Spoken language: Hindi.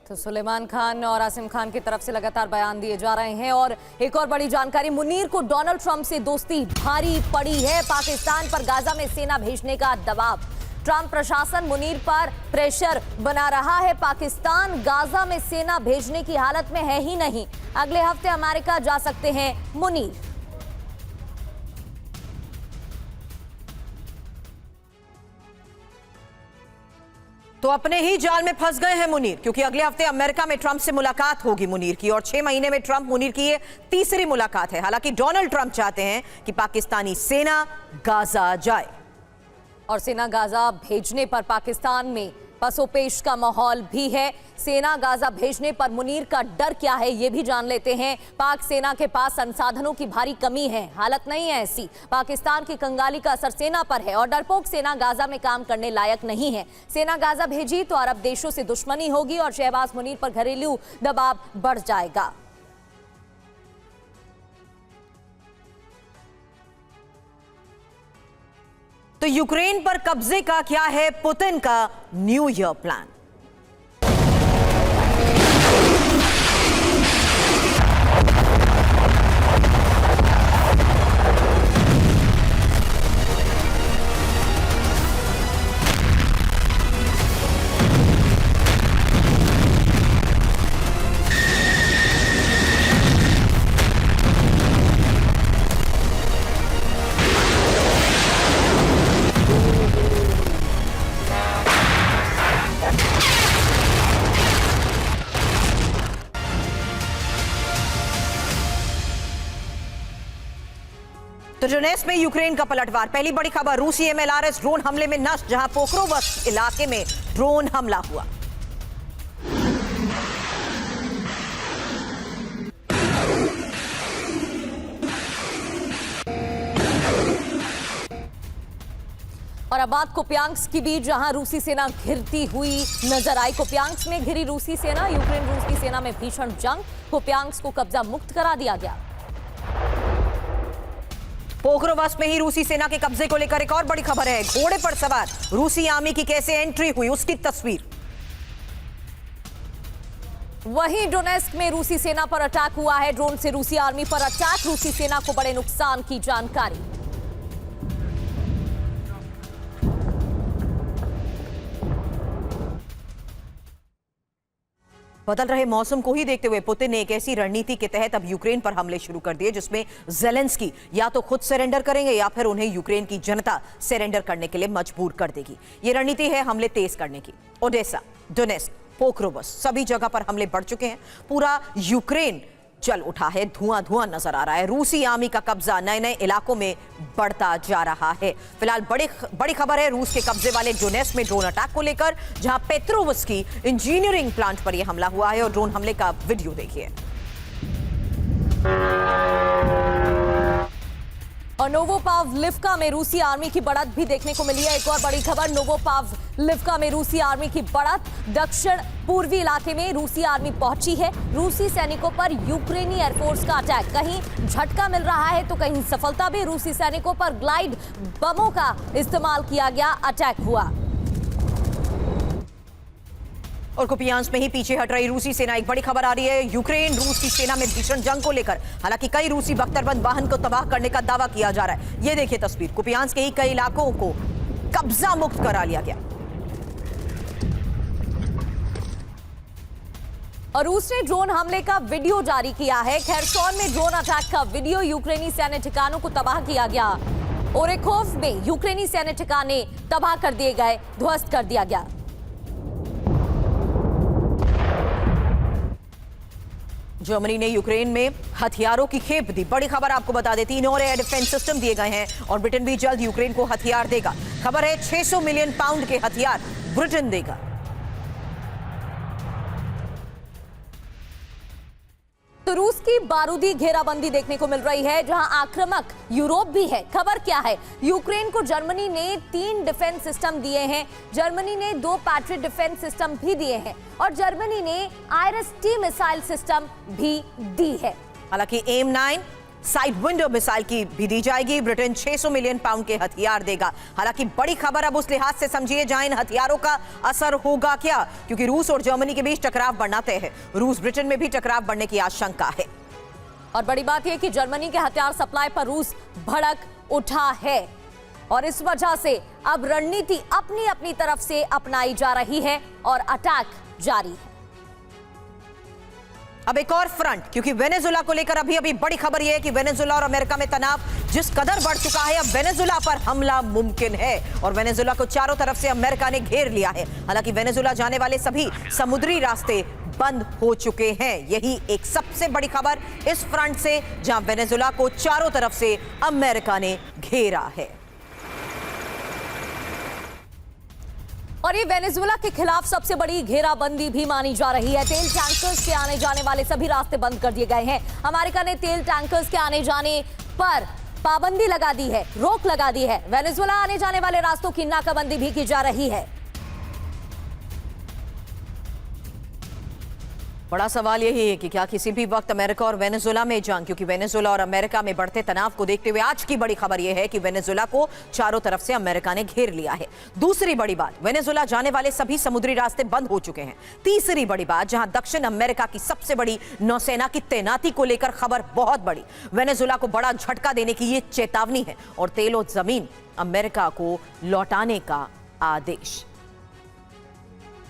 तो सुलेमान खान और आसिम खान की तरफ से लगातार बयान दिए जा रहे हैं। और एक और बड़ी जानकारी, मुनीर को डोनाल्ड ट्रंप से दोस्ती भारी पड़ी है। पाकिस्तान पर गाजा में सेना भेजने का दबाव, ट्रंप प्रशासन मुनीर पर प्रेशर बना रहा है। पाकिस्तान गाजा में सेना भेजने की हालत में है ही नहीं। अगले हफ्ते अमेरिका जा सकते हैं मुनीर। तो अपने ही जाल में फंस गए हैं मुनीर, क्योंकि अगले हफ्ते अमेरिका में ट्रंप से मुलाकात होगी मुनीर की, और 6 महीने में ट्रंप मुनीर की ये तीसरी मुलाकात है। हालांकि डोनाल्ड ट्रंप चाहते हैं कि पाकिस्तानी सेना गाजा जाए, और सेना गाजा भेजने पर पाकिस्तान में पसोपेश का माहौल भी है। सेना गाजा भेजने पर मुनीर का डर क्या है, ये भी जान लेते हैं। पाक सेना के पास संसाधनों की भारी कमी है, हालत नहीं है ऐसी। पाकिस्तान की कंगाली का असर सेना पर है, और डरपोक सेना गाजा में काम करने लायक नहीं है। सेना गाजा भेजी तो अरब देशों से दुश्मनी होगी और शहबाज मुनीर पर घरेलू दबाव बढ़ जाएगा। तो यूक्रेन पर कब्जे का क्या है पुतिन का न्यू ईयर प्लान? तो डोनेट्स्क में यूक्रेन का पलटवार। पहली बड़ी खबर, रूसी एमएलआरएस ड्रोन हमले में नष्ट, जहां पोक्रोवस्क इलाके में ड्रोन हमला हुआ। और अब बात कुपियांस्क की भी, जहां रूसी सेना घिरती हुई नजर आई। कुपियांस्क में घिरी रूसी सेना, यूक्रेन रूस की सेना में भीषण जंग। कुपियांस्क को कब्जा मुक्त करा दिया गया। पोक्रोवस्क में ही रूसी सेना के कब्जे को लेकर एक और बड़ी खबर है। घोड़े पर सवार रूसी आर्मी की कैसे एंट्री हुई, उसकी तस्वीर। वहीं डोनेट्स्क में रूसी सेना पर अटैक हुआ है। ड्रोन से रूसी आर्मी पर अटैक, रूसी सेना को बड़े नुकसान की जानकारी। बदल रहे मौसम को ही देखते हुए पुतिन ने एक ऐसी रणनीति के तहत अब यूक्रेन पर हमले शुरू कर दिए, जिसमें ज़ेलेंस्की या तो खुद सरेंडर करेंगे या फिर उन्हें यूक्रेन की जनता सरेंडर करने के लिए मजबूर कर देगी। ये रणनीति है हमले तेज करने की। ओडेसा, डोनेट्स्क, पोक्रोवस्क सभी जगह पर हमले बढ़ चुके हैं। पूरा यूक्रेन जल उठा है, धुआं धुआं नजर आ रहा है। रूसी आर्मी का कब्जा नए नए इलाकों में बढ़ता जा रहा है। फिलहाल बड़ी खबर है रूस के कब्जे वाले डोनेट्स्क में ड्रोन अटैक को लेकर, जहां पेट्रोवस्की इंजीनियरिंग प्लांट पर यह हमला हुआ है, और ड्रोन हमले का वीडियो देखिए। और नोवोपाव्लिवका में रूसी आर्मी की बढ़त भी देखने को मिली है। एक और बड़ी खबर, नोवोपाव्लिवका में रूसी आर्मी की बढ़त। दक्षिण पूर्वी इलाके में रूसी आर्मी पहुंची है। रूसी सैनिकों पर यूक्रेनी एयरफोर्स का अटैक, कहीं झटका मिल रहा है तो कहीं सफलता भी। रूसी सैनिकों पर ग्लाइड बमों का इस्तेमाल किया गया, अटैक हुआ। और कुपियांस्क में ही पीछे हट रही रूसी सेना। एक बड़ी खबर आ रही है यूक्रेन रूस की सेना में भीषण जंग को लेकर। हालांकि कई रूसी बख्तरबंद वाहन को तबाह करने का दावा किया जा रहा है। ये देखिए तस्वीर, कुपियांस्क के ही कई इलाकों को कब्जा मुक्त करा लिया गया। और रूस ने ड्रोन हमले का वीडियो जारी किया है। खेरसोन में ड्रोन अटैक का वीडियो, यूक्रेनी सैन्य ठिकानों को तबाह किया गया। ओरेखोव में यूक्रेनी सैन्य ठिकाने तबाह कर दिए गए, ध्वस्त कर दिया गया। जर्मनी ने यूक्रेन में हथियारों की खेप दी। बड़ी खबर आपको बता दें, 3 और एयर डिफेंस सिस्टम दिए गए हैं, और ब्रिटेन भी जल्द यूक्रेन को हथियार देगा। खबर है 600 मिलियन पाउंड के हथियार ब्रिटेन देगा। तो रूस की बारूदी घेराबंदी देखने को मिल रही है, जहां आक्रामक यूरोप भी है। खबर क्या है, यूक्रेन को जर्मनी ने 3 डिफेंस सिस्टम दिए हैं। जर्मनी ने 2 पैट्रियट डिफेंस सिस्टम भी दिए हैं, और जर्मनी ने आयरस-T मिसाइल सिस्टम भी दी है। हालांकि एम 9 साइड विंडो मिसाइल की भी दी जाएगी। ब्रिटेन 600 मिलियन पाउंड के हथियार देगा। हालांकि बड़ी खबर अब उस लिहाज से समझिए जहां इन हथियारों का असर होगा क्या, क्योंकि रूस और जर्मनी के बीच टकराव बढ़ना तय है। रूस ब्रिटेन में भी टकराव बढ़ने की आशंका है। और बड़ी बात यह कि जर्मनी के हथियार सप्लाई पर रूस भड़क उठा है और इस वजह से अब रणनीति अपनी अपनी तरफ से अपनाई जा रही है और अटैक जारी है। अब एक और फ्रंट, क्योंकि वेनेजुला को लेकर अभी बड़ी खबर यह है कि वेनेजुला और अमेरिका में तनाव जिस कदर बढ़ चुका है, अब वेनेजुला पर हमला मुमकिन है और वेनेजुला को चारों तरफ से अमेरिका ने घेर लिया है। हालांकि वेनेजुला जाने वाले सभी समुद्री रास्ते बंद हो चुके हैं। यही एक सबसे बड़ी खबर इस फ्रंट से, जहां वेनेजुला को चारों तरफ से अमेरिका ने घेरा है। और ये वेनेजुला के खिलाफ सबसे बड़ी घेराबंदी भी मानी जा रही है। तेल टैंकर्स के आने जाने वाले सभी रास्ते बंद कर दिए गए हैं। अमेरिका ने तेल टैंकर्स के आने जाने पर पाबंदी लगा दी है, रोक लगा दी है। वेनेजुला आने जाने वाले रास्तों की नाकाबंदी भी की जा रही है। बड़ा सवाल यही है कि क्या किसी भी वक्त अमेरिका और वेनेजुला में जंग, क्योंकि वेनेजुला और अमेरिका में बढ़ते तनाव को देखते हुए आज की बड़ी खबर यह है कि वेनेजुला को चारों तरफ से अमेरिका ने घेर लिया है। दूसरी बड़ी बात, वेनेजुला जाने वाले सभी समुद्री रास्ते बंद हो चुके हैं। तीसरी बड़ी बात, जहां दक्षिण अमेरिका की सबसे बड़ी नौसेना की तैनाती को लेकर खबर बहुत बड़ी, वेनेजुला को बड़ा झटका देने की यह चेतावनी है और तेल और जमीन अमेरिका को लौटाने का आदेश।